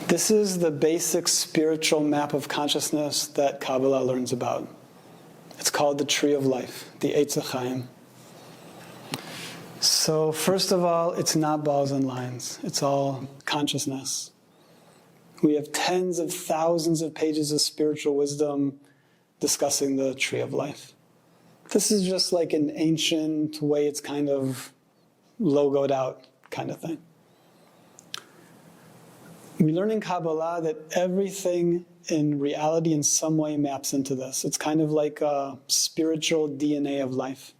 This is the basic spiritual map of consciousness that Kabbalah learns about. It's called the Tree of Life, the Eitz Chaim. So first of all, it's not balls and lines. It's all consciousness. We have tens of thousands of pages of spiritual wisdom discussing the Tree of Life. This is just like an ancient way it's kind of logoed out kind of thing. We learn in Kabbalah that everything in reality in some way maps into this. It's kind of like a spiritual DNA of life.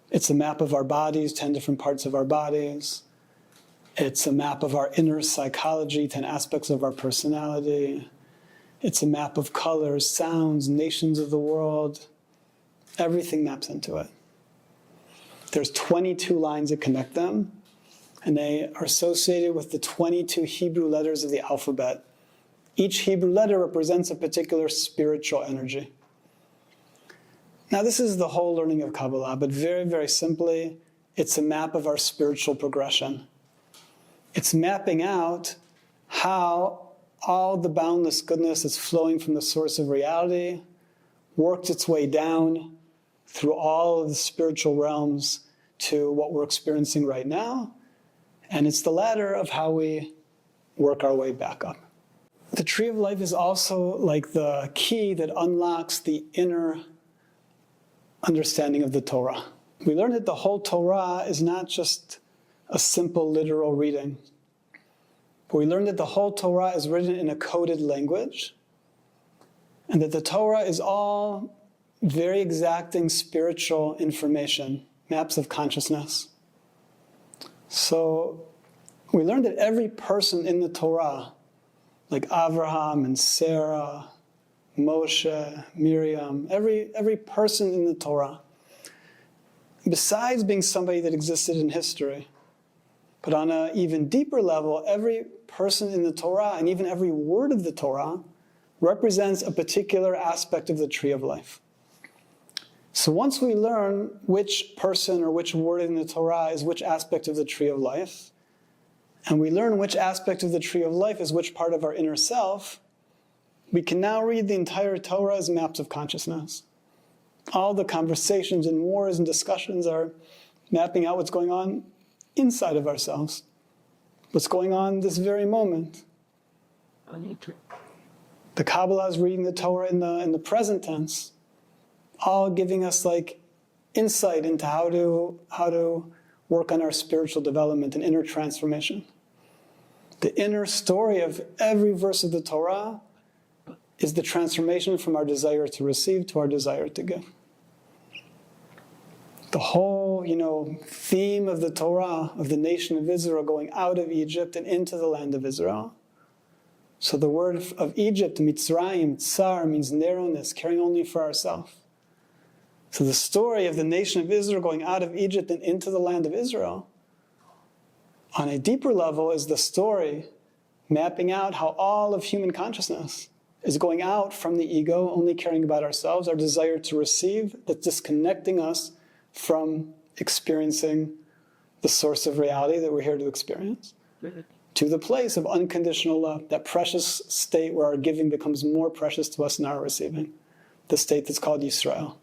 It's a map of our bodies, 10 different parts of our bodies. It's a map of our inner psychology, 10 aspects of our personality. It's a map of colors, sounds, nations of the world. Everything maps into it. There's 22 lines that connect them, and they are associated with the 22 Hebrew letters of the alphabet. Each Hebrew letter represents a particular spiritual energy. Now, this is the whole learning of Kabbalah, but very, very simply, it's a map of our spiritual progression. It's mapping out how all the boundless goodness that's flowing from the source of reality works its way down through all of the spiritual realms to what we're experiencing right now. And it's the ladder of how we work our way back up. The Tree of Life is also like the key that unlocks the inner understanding of the Torah. We learn that the whole Torah is not just a simple literal reading, but we learn that the whole Torah is written in a coded language, and that the Torah is all very exacting spiritual information, maps of consciousness. So we learned that every person in the Torah, like Abraham and Sarah, Moshe, Miriam, every person in the Torah, besides being somebody that existed in history, but on an even deeper level, every person in the Torah and even every word of the Torah represents a particular aspect of the Tree of Life. So once we learn which person or which word in the Torah is which aspect of the Tree of Life, and we learn which aspect of the Tree of Life is which part of our inner self, we can now read the entire Torah as maps of consciousness. All the conversations and wars and discussions are mapping out what's going on inside of ourselves, what's going on this very moment. The Kabbalah is reading the Torah in the present tense, all giving us like insight into how to work on our spiritual development and inner transformation. The inner story of every verse of the Torah is the transformation from our desire to receive to our desire to give. The whole, theme of the Torah, of the nation of Israel going out of Egypt and into the land of Israel. So the word of Egypt, Mitzrayim, Tsar, means narrowness, caring only for ourselves. So the story of the nation of Israel going out of Egypt and into the land of Israel, on a deeper level, is the story mapping out how all of human consciousness is going out from the ego, only caring about ourselves, our desire to receive, that's disconnecting us from experiencing the source of reality that we're here to experience, to the place of unconditional love, that precious state where our giving becomes more precious to us than our receiving, the state that's called Yisrael.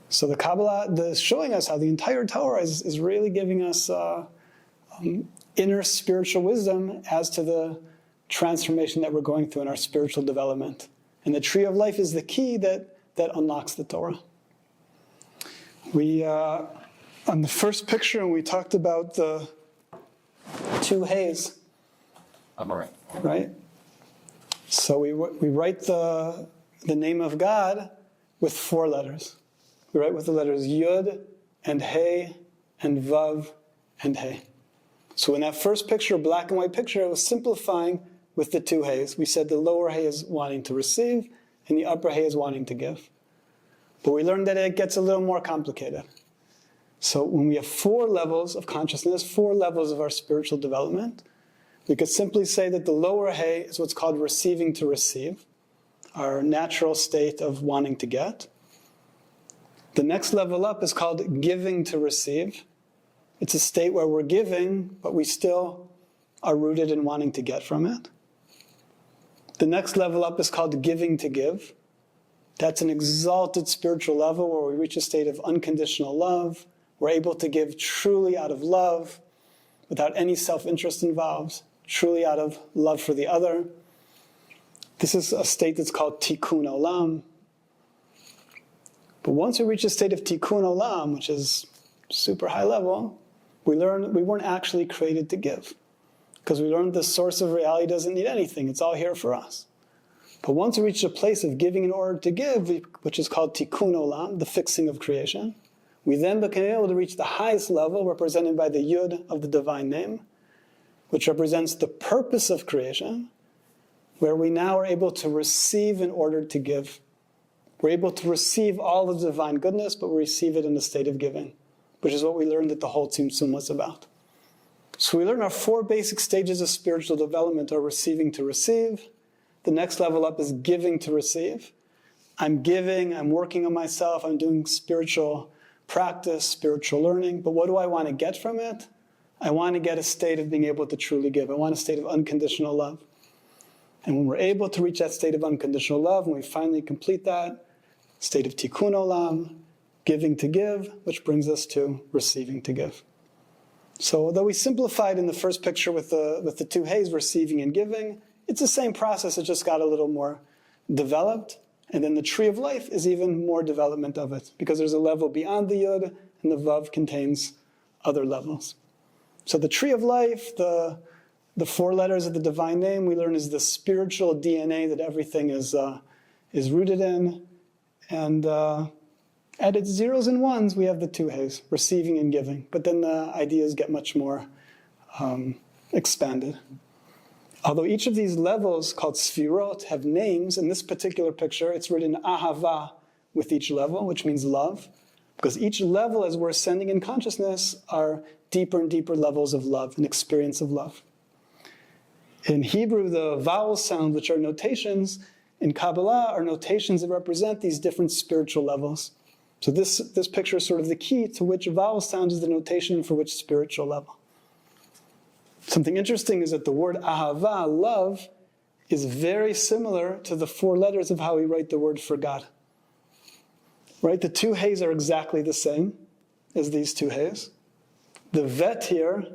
So the Kabbalah is showing us how the entire Torah is really giving us inner spiritual wisdom as to the transformation that we're going through in our spiritual development. And the Tree of Life is the key that unlocks the Torah. We, on the first picture, we talked about the two hays. I'm all right. Right? So we write the name of God with 4 letters. We write with the letters Yud and Hey and Vav and Hey. So in that first picture, black and white picture, it was simplifying with the 2 hays. We said the lower hay is wanting to receive and the upper hay is wanting to give. But we learned that it gets a little more complicated. So when we have 4 levels of consciousness, 4 levels of our spiritual development, we could simply say that the lower hay is what's called receiving to receive, our natural state of wanting to get. The next level up is called giving to receive. It's a state where we're giving, but we still are rooted in wanting to get from it. The next level up is called giving to give. That's an exalted spiritual level where we reach a state of unconditional love. We're able to give truly out of love, without any self-interest involved, truly out of love for the other. This is a state that's called tikkun olam. But once we reach a state of tikkun olam, which is super high level, we learn we weren't actually created to give. Because we learned the source of reality doesn't need anything. It's all here for us. But once we reach a place of giving in order to give, which is called tikkun olam, the fixing of creation, we then became able to reach the highest level, represented by the yud of the divine name, which represents the purpose of creation, where we now are able to receive in order to give. We're able to receive all of the divine goodness, but we receive it in a state of giving, which is what we learned that the whole Tzimtzum was about. So we learn our 4 basic stages of spiritual development are receiving to receive. The next level up is giving to receive. I'm giving, I'm working on myself, I'm doing spiritual practice, spiritual learning, but what do I want to get from it? I want to get a state of being able to truly give. I want a state of unconditional love. And when we're able to reach that state of unconditional love, when we finally complete that, state of tikkun olam, giving to give, which brings us to receiving to give. So although we simplified in the first picture with the 2 hays, receiving and giving, it's the same process, it just got a little more developed. And then the tree of life is even more development of it, because there's a level beyond the yud, and the vav contains other levels. So the tree of life, the 4 letters of the divine name, we learn is the spiritual DNA that everything is rooted in. And at its zeros and ones, we have the 2 hays, receiving and giving. But then the ideas get much more expanded. Although each of these levels, called sfirot, have names, in this particular picture, it's written ahava with each level, which means love. Because each level, as we're ascending in consciousness, are deeper and deeper levels of love, an experience of love. In Hebrew, the vowel sounds, which are notations, in Kabbalah are notations that represent these different spiritual levels. So this picture is sort of the key to which vowel sound is the notation for which spiritual level. Something interesting is that the word ahava, love, is very similar to the 4 letters of how we write the word for God. Right? The 2 hays are exactly the same as these 2 hays. The vet here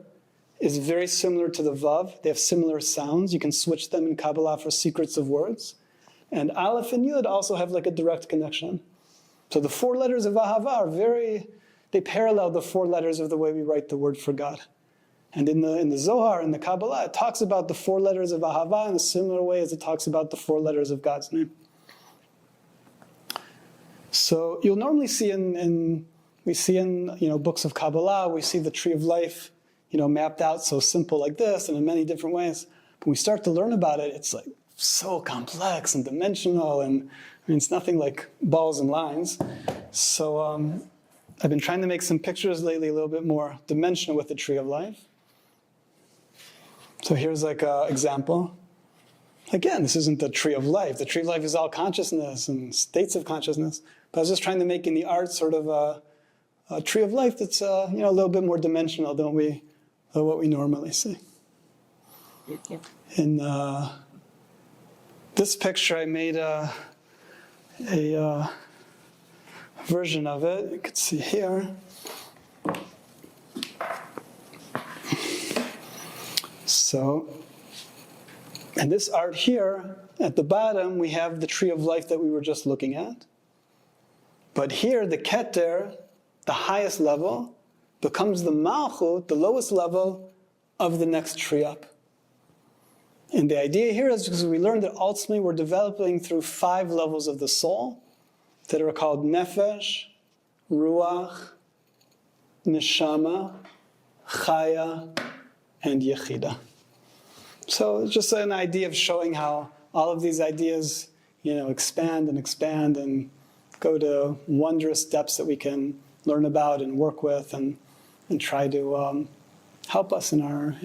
is very similar to the vav. They have similar sounds. You can switch them in Kabbalah for secrets of words. And aleph and yud also have like a direct connection. So the 4 letters of ahava are they parallel the 4 letters of the way we write the word for God. And in the Zohar, in the Kabbalah, it talks about the 4 letters of ahava in a similar way as it talks about the 4 letters of God's name. So you'll normally see in books of Kabbalah, we see the tree of life, mapped out so simple like this and in many different ways. But when we start to learn about it, it's like so complex and dimensional, and it's nothing like balls and lines. So I've been trying to make some pictures lately a little bit more dimensional with the tree of life. So here's like an example. Again, this isn't the tree of life. The tree of life is all consciousness and states of consciousness. But I was just trying to make in the art sort of a tree of life that's a little bit more dimensional than what we normally see. Yeah. In this picture, I made a version of it. You can see here. So, and this art here, at the bottom, we have the tree of life that we were just looking at. But here, the keter, the highest level, becomes the malchut, the lowest level of the next tree up. And the idea here is because we learned that ultimately we're developing through 5 levels of the soul that are called nefesh, ruach, neshama, chaya, and yechida. So it's just an idea of showing how all of these ideas, expand and go to wondrous depths that we can learn about and work with and try to help us in our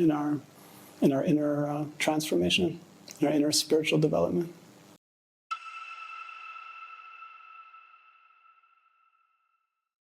inner transformation, in our inner spiritual development.